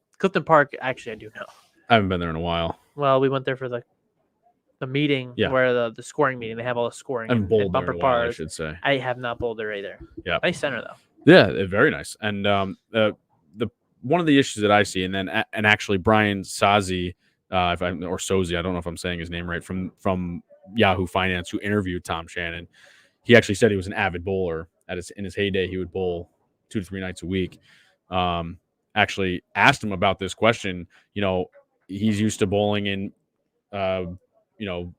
Actually, I do know. I haven't been there in a while. Well, we went there for the meeting, where the scoring meeting. They have all the scoring and bowled bumper there in a while, bars. I should say. I have not bowled there either. Yeah. Nice center though. Yeah, very nice. And the one of the issues that I see, and actually Brian Sazi, or Sozi, I don't know if I'm saying his name right, from Yahoo Finance, who interviewed Tom Shannon, he actually said he was an avid bowler. In his heyday, he would bowl 2 to 3 nights a week. Actually asked him about this question. He's used to bowling in,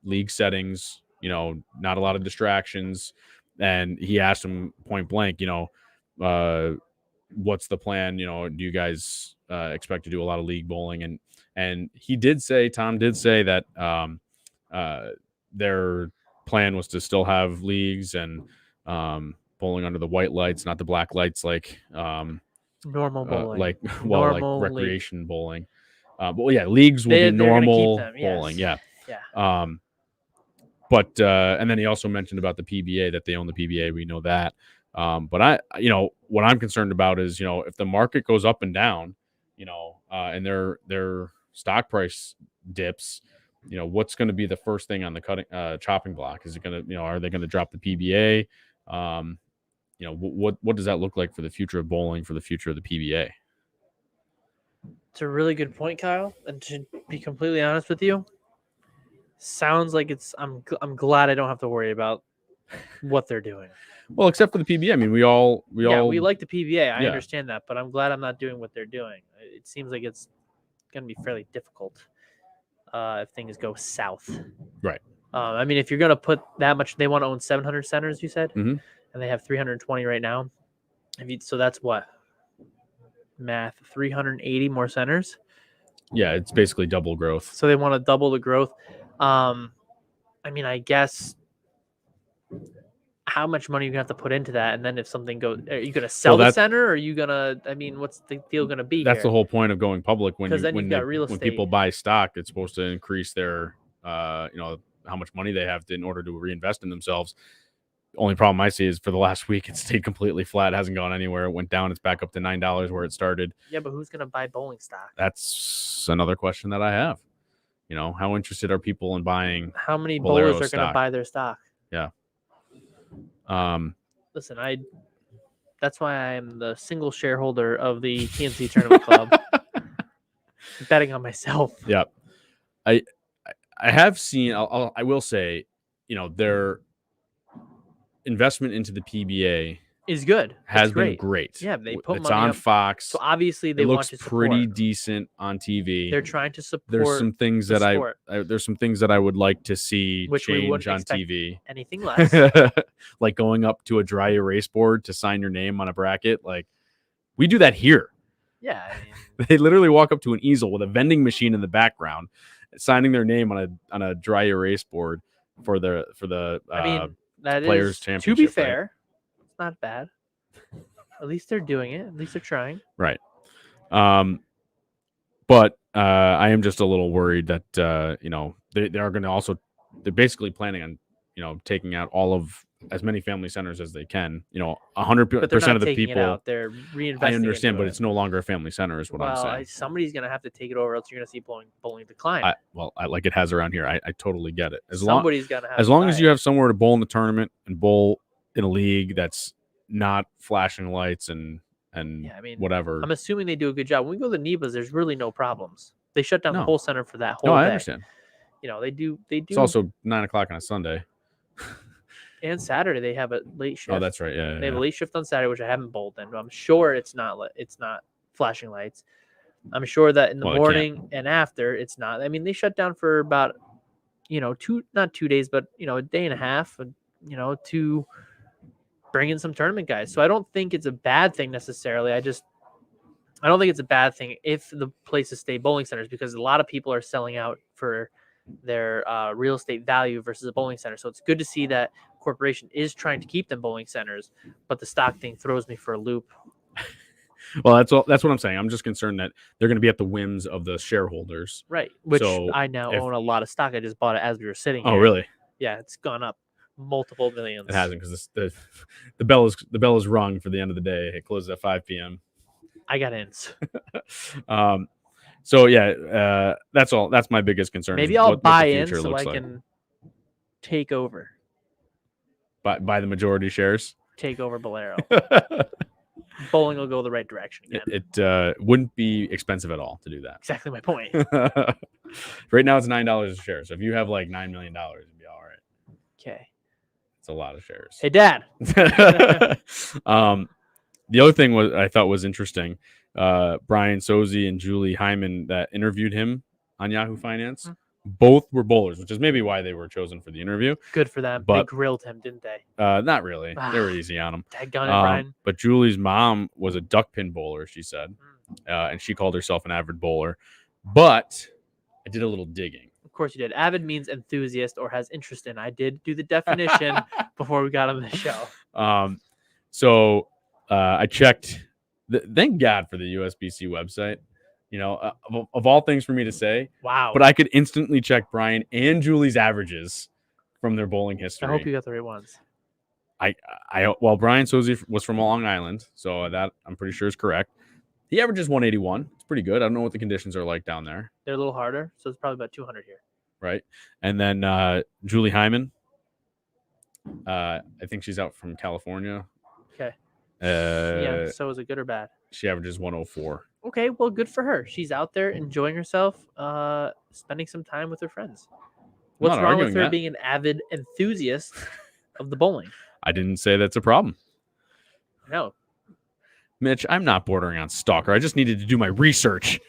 league settings, not a lot of distractions. And he asked him point blank, what's the plan? Do you guys expect to do a lot of league bowling? And Tom did say that their plan was to still have leagues and bowling under the white lights, not the black lights, like normal bowling, like recreation bowling. But yeah, leagues will be normal bowling. Yes. Yeah. But and then he also mentioned about the PBA, that they own the PBA. We know that. But what I'm concerned about is, if the market goes up and down, and their stock price dips, what's going to be the first thing on the chopping block? Is it going to, are they going to drop the PBA? What does that look like for the future of bowling, for the future of the PBA? It's a really good point, Kyle. And to be completely honest with you, sounds like I'm glad I don't have to worry about what they're doing. Well, except for the PBA. I mean, we like the PBA. I understand that, but I'm glad I'm not doing what they're doing. It seems like it's going to be fairly difficult if things go south. Right. I mean, if you're going to put that much, they want to own 700 centers, you said, mm-hmm. and they have 320 right now. So that's what? Math, 380 more centers. Yeah, it's basically double growth. So they want to double the growth. I mean, I guess how much money are you gonna have to put into that? And then if something goes, are you gonna sell the center? Or are you gonna? I mean, what's the deal gonna be? That's the whole point of going public. When when people buy stock, it's supposed to increase their, how much money they have in order to reinvest in themselves. Only problem I see is for the last week, it stayed completely flat. It hasn't gone anywhere. It went down. It's back up to $9 where it started. Yeah, but who's gonna buy bowling stock? That's another question that I have. How interested are people in buying? How many bowlers are going to buy their stock? Yeah. Listen, that's why I'm the single shareholder of the TNC Tournament Club. Betting on myself. Yeah, I have seen. I will say, their investment into the PBA is good. Has been great. Yeah, they put it's money on up. Fox. So obviously they it want looks to support. pretty decent on TV. They're trying to support. There's some things that there's some things that I would like to see Which change on TV. Anything less. Like going up to a dry erase board to sign your name on a bracket. Like we do that here. Yeah, they literally walk up to an easel with a vending machine in the background, signing their name on a dry erase board for the that Players is, Championship. To be fair, it's not bad. At least they're doing it. At least they're trying. Right. But I am just a little worried that they are going to also, they're basically planning on taking out as many family centers as they can. 100% of the people. They're reinvesting. I understand, but it's no longer a family center, is what I'm saying. Somebody's going to have to take it over, else you're going to see bowling decline. Like it has around here. I totally get it. Somebody's going to have. As long as you have somewhere to bowl in the tournament and bowl in a league that's not flashing lights and whatever. I'm assuming they do a good job. When we go to the NEBAs, there's really no problems. They shut down the whole center for that whole day. I understand. They do. It's also 9:00 on a Sunday. And Saturday they have a late shift. Oh, that's right. Yeah. They have a late shift on Saturday, which I haven't bowled in. But I'm sure it's not flashing lights. I'm sure that in the morning and after it's not. I mean, they shut down for about not 2 days, but a day and a half, to bring in some tournament guys. So I don't think it's a bad thing necessarily. I don't think it's a bad thing if the places stay bowling centers, because a lot of people are selling out for their real estate value versus a bowling center. So it's good to see that corporation is trying to keep them bowling centers, but the stock thing throws me for a loop. Well, that's what I'm saying. I'm just concerned that they're going to be at the whims of the shareholders. Right. Which I now own a lot of stock. I just bought it as we were sitting here. Oh, really? Yeah, it's gone up multiple millions. It hasn't, because the bell is rung for the end of the day. It closes at 5 p.m. I got ins. So yeah, that's all. That's my biggest concern. Maybe I'll buy in so I can take over. Buy the majority shares. Take over Bowlero. Bowling will go the right direction again. It wouldn't be expensive at all to do that. Exactly my point. Right now it's $9 a share. So if you have like $9 million, it'd be all right. Okay. It's a lot of shares. Hey, Dad. The other thing I thought was interesting. Brian Sozzi and Julie Hyman that interviewed him on Yahoo Finance. Mm-hmm. Both were bowlers, which is maybe why they were chosen for the interview. Good for them. But they grilled him, didn't they? Not really. They were easy on him. Brian. But Julie's mom was a duck pin bowler, she said. And she called herself an avid bowler. But I did a little digging. Of course you did. Avid means enthusiast or has interest in. I did do the definition before we got on the show. So I checked. Thank God for the USBC website. Of all things for me to say. Wow. But I could instantly check Brian and Julie's averages from their bowling history. I hope you got the right ones. Well, Brian Sozzi was from Long Island, so that I'm pretty sure is correct. He averages 181. It's pretty good. I don't know what the conditions are like down there. They're a little harder, so it's probably about 200 here. Right. And then Julie Hyman. I think she's out from California. Okay. Yeah, so is it good or bad? She averages 104. Okay, well, good for her. She's out there enjoying herself, spending some time with her friends. What's wrong with her being an avid enthusiast of the bowling? I didn't say that's a problem. No. Mitch, I'm not bordering on stalker. I just needed to do my research.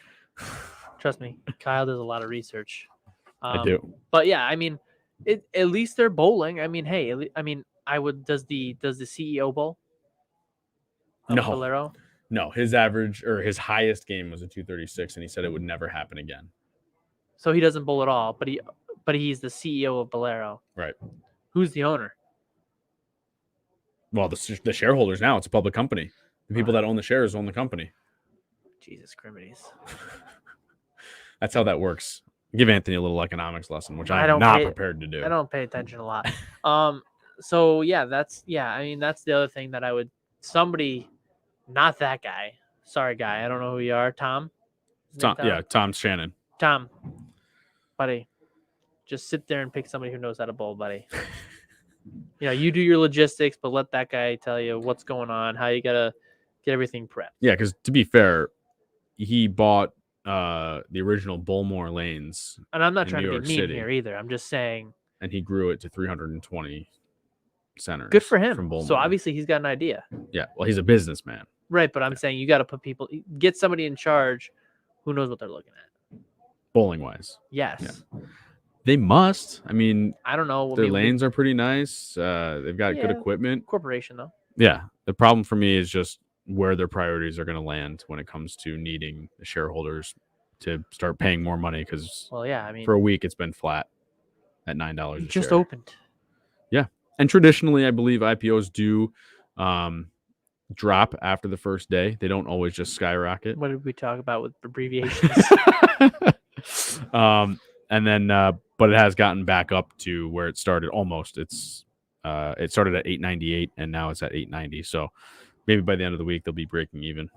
Trust me, Kyle does a lot of research. I do. But yeah, I mean, at least they're bowling. I mean, hey, does the CEO bowl? No. Bowlero? No, his average or his highest game was a 236, and he said it would never happen again. So he doesn't bowl at all, but he's the CEO of Bowlero. Right. Who's the owner? Well, the shareholders now. It's a public company. The people that own the shares own the company. Jesus Christ. That's how that works. Give Anthony a little economics lesson, which I'm not prepared to do. I don't pay attention a lot. So yeah, that's the other thing that I would not that guy. Sorry, guy. I don't know who you are. Tom? Yeah, Tom Shannon. Tom, buddy, just sit there and pick somebody who knows how to bowl, buddy. You do your logistics, but let that guy tell you what's going on, how you gotta get everything prepped. Yeah, because to be fair, he bought the original Bowlero lanes, and I'm not in trying New to York be mean City. here either. I'm just saying, and he grew it to 320 centers. good for him. From Bowlero. So obviously he's got an idea. Yeah, well, he's a businessman. Right, but I'm saying you got to put get somebody in charge who knows what they're looking at. Bowling wise. Yes. Yeah. They must. I mean, I don't know. Their lanes are pretty nice. They've got good equipment. Corporation, though. Yeah. The problem for me is just where their priorities are going to land when it comes to needing the shareholders to start paying more money. Because for a week, it's been flat at $9 a share. Just opened. Yeah. And traditionally, I believe IPOs do drop after the first day. They don't always just skyrocket. What did we talk about with abbreviations? And then, but it has gotten back up to where it started almost. It started at 898 and now it's at 890. So maybe by the end of the week, they'll be breaking even.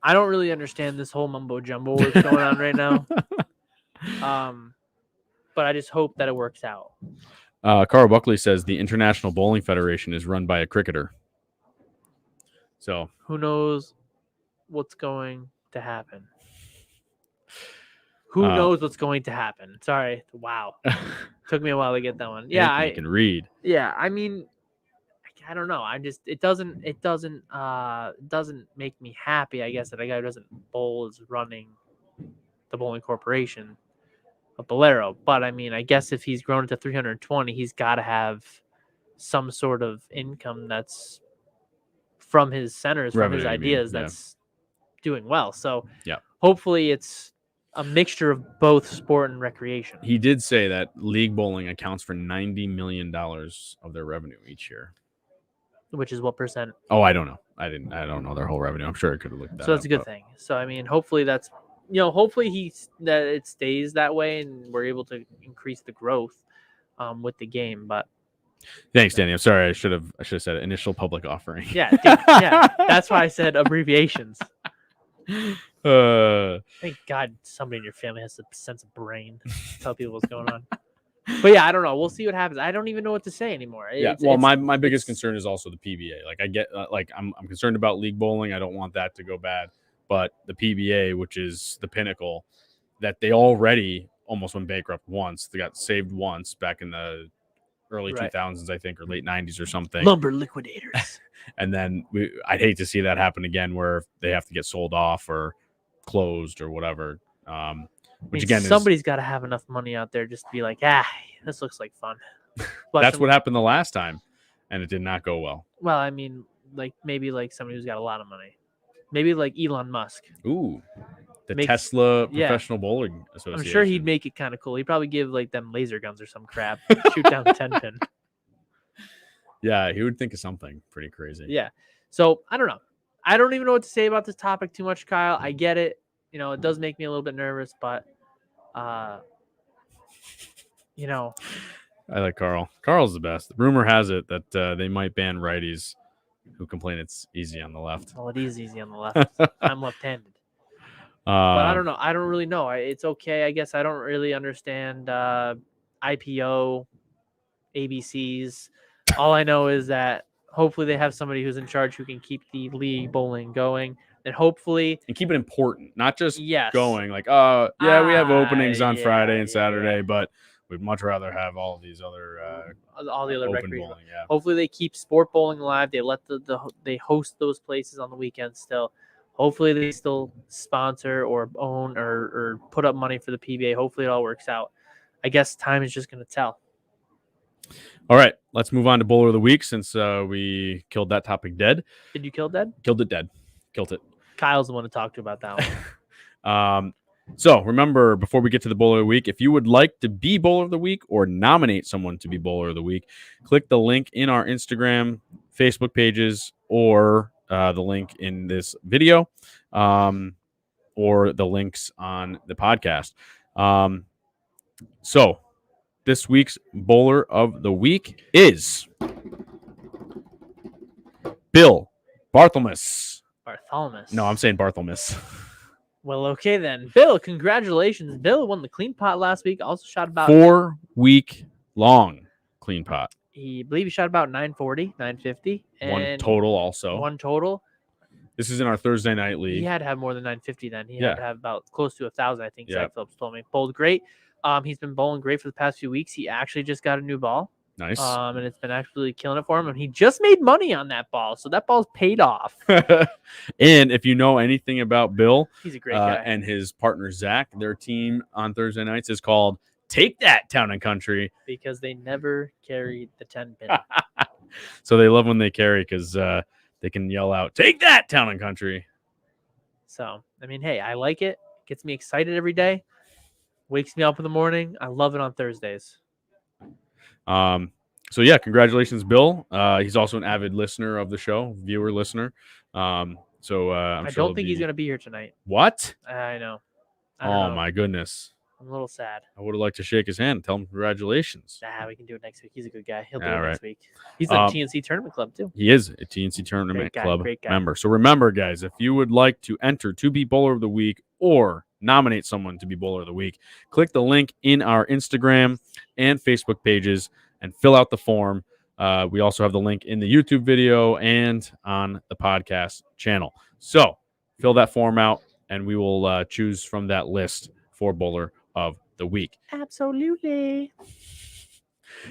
I don't really understand this whole mumbo jumbo that's going on right now. But I just hope that it works out. Carl Buckley says the International Bowling Federation is run by a cricketer. So who knows what's going to happen? Who knows what's going to happen? Sorry. Wow. Took me a while to get that one. Yeah, I can read. Yeah, I mean, I don't know. It doesn't make me happy, I guess, that a guy who doesn't bowl is running the bowling corporation of Bowlero. But I mean, I guess if he's grown to 320, he's got to have some sort of income that's from his centers, from his ideas, that's doing well. So hopefully it's a mixture of both sport and recreation. He did say that league bowling accounts for $90 million of their revenue each year. Which is what percent? Oh, I don't know. I don't know their whole revenue. I'm sure I could have looked that up. So that's a good thing. So I mean, hopefully that's hopefully that it stays that way and we're able to increase the growth with the game. But thanks, Danny. I'm sorry. I should have said initial public offering. Yeah, yeah. That's why I said abbreviations. Thank God somebody in your family has a sense of brain to tell people what's going on. But yeah, I don't know. We'll see what happens. I don't even know what to say anymore. My biggest concern is also the PBA. Like I get, I'm concerned about league bowling. I don't want that to go bad. But the PBA, which is the pinnacle, that they already almost went bankrupt once. They got saved once back in the early 2000s, I think, or late 90s or something. Lumber liquidators. And then I'd hate to see that happen again, where they have to get sold off or closed or whatever. Which again, somebody's got to have enough money out there just to be like, this looks like fun. That's what happened the last time, and it did not go well. Well, I mean, maybe somebody who's got a lot of money, maybe like Elon Musk. Ooh, Tesla Professional Bowling Association. I'm sure he'd make it kind of cool. He'd probably give them laser guns or some crap, shoot down the 10-pin. Yeah, he would think of something pretty crazy. Yeah. So I don't know. I don't even know what to say about this topic too much, Kyle. I get it. It does make me a little bit nervous, but I like Carl. Carl's the best. Rumor has it that they might ban righties who complain it's easy on the left. Well, it is easy on the left. I'm left-handed. But I don't know. I don't really know. It's okay. I guess I don't really understand IPO, ABCs. All I know is that hopefully they have somebody who's in charge who can keep the league bowling going. And hopefully... And keep it important. Not just going we have openings on Friday and Saturday, but we'd much rather have all of these other... all the other recreational. Bowling, yeah. Hopefully they keep sport bowling alive. They let they host those places on the weekends still. Hopefully they still sponsor or own or put up money for the PBA. Hopefully it all works out. I guess time is just going to tell. All right, let's move on to Bowler of the Week since we killed that topic dead. Did you kill dead? Killed it dead. Killed it. Kyle's the one to talk to about that one. So remember, before we get to the Bowler of the Week, if you would like to be Bowler of the Week or nominate someone to be Bowler of the Week, click the link in our Instagram, Facebook pages, or the link in this video, or the links on the podcast. So this week's Bowler of the Week is Bill Barthelmess. Barthelmess. No, I'm saying Barthelmess. Well, okay then. Bill, congratulations. Bill won the clean pot last week. Also shot about 4 week long. clean pot? I believe he shot about 940, 950. One And total also. One total. This is in our Thursday night league. He had to have more than 950 then. He Yeah. had to have about close to 1,000, I think. Yeah. Zach Phillips told me. Bowled great. He's been bowling great for the past few weeks. He actually just got a new ball. Nice. And it's been absolutely killing it for him. And he just made money on that ball. So that ball's paid off. And if you know anything about Bill, he's a great guy. And his partner Zach, their team on Thursday nights is called Take That Town and Country. Because they never carried the 10 pin. So they love when they carry because they can yell out, "Take that, Town and Country." So, I mean, hey, I like it. Gets me excited every day. Wakes me up in the morning. I love it on Thursdays. So yeah, congratulations, Bill. He's also an avid listener of the show, viewer, listener. I'm I sure don't think he's going to be here tonight. What? I know. My goodness. I'm a little sad. I would have liked to shake his hand and tell him congratulations. We can do it next week. He's a good guy. He'll do All it right. next week. He's in the TNC Tournament Club, too. He is a TNC Tournament Club member. So remember, guys, if you would like to enter to be Bowler of the Week or nominate someone to be Bowler of the Week, click the link in our Instagram and Facebook pages and fill out the form. We also have the link in the YouTube video and on the podcast channel. So fill that form out, and we will choose from that list for Bowler of the Week. Absolutely.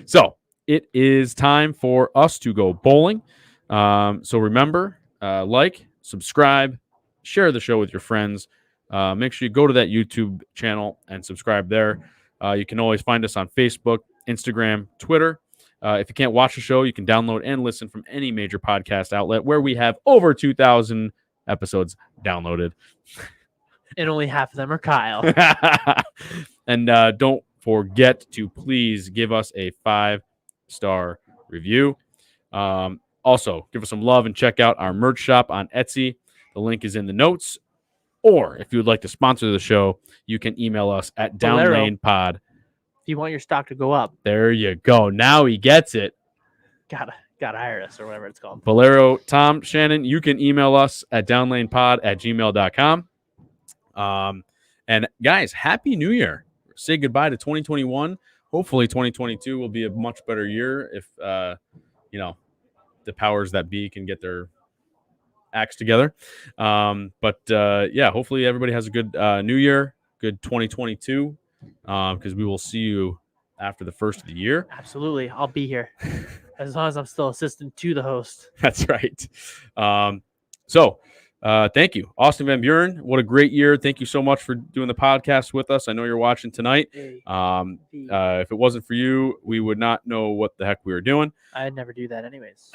So it is time for us to go bowling. So remember, like, subscribe, share the show with your friends. Make sure you go to that YouTube channel and subscribe there. You can always find us on Facebook, Instagram, Twitter. If you can't watch the show, you can download and listen from any major podcast outlet where we have over 2,000 episodes downloaded. And only half of them are Kyle. And don't forget to please give us a 5-star review. Also, give us some love and check out our merch shop on Etsy. The link is in the notes. Or if you would like to sponsor the show, you can email us at downlanepod. If you want your stock to go up. There you go. Now he gets it. Gotta hire us or whatever it's called. Bowlero, Tom, Shannon, you can email us at downlanepod@gmail.com. And guys, Happy New Year. Say goodbye to 2021. Hopefully 2022 will be a much better year if, the powers that be can get their acts together. Hopefully everybody has a good New Year, good 2022, because we will see you after the first of the year. Absolutely. I'll be here as long as I'm still assistant to the host. That's right. Thank you, Austin VanBuren. What a great year. Thank you so much for doing the podcast with us. I know you're watching tonight. If it wasn't for you, we would not know what the heck we were doing. I'd never do that anyways.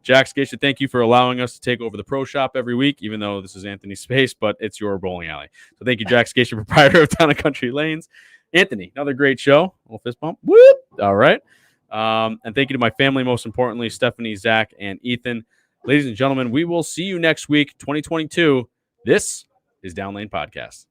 Jack Scaccia, thank you for allowing us to take over the pro shop every week, even though this is Anthony's space, but it's your bowling alley. So thank you, Jack Scaccia, proprietor of Town and Country Lanes. Anthony, another great show. A little fist bump. Whoop. All right. And thank you to my family, most importantly, Stephanie, Zach, and Ethan. Ladies and gentlemen, we will see you next week, 2022. This is Down Lane Podcast.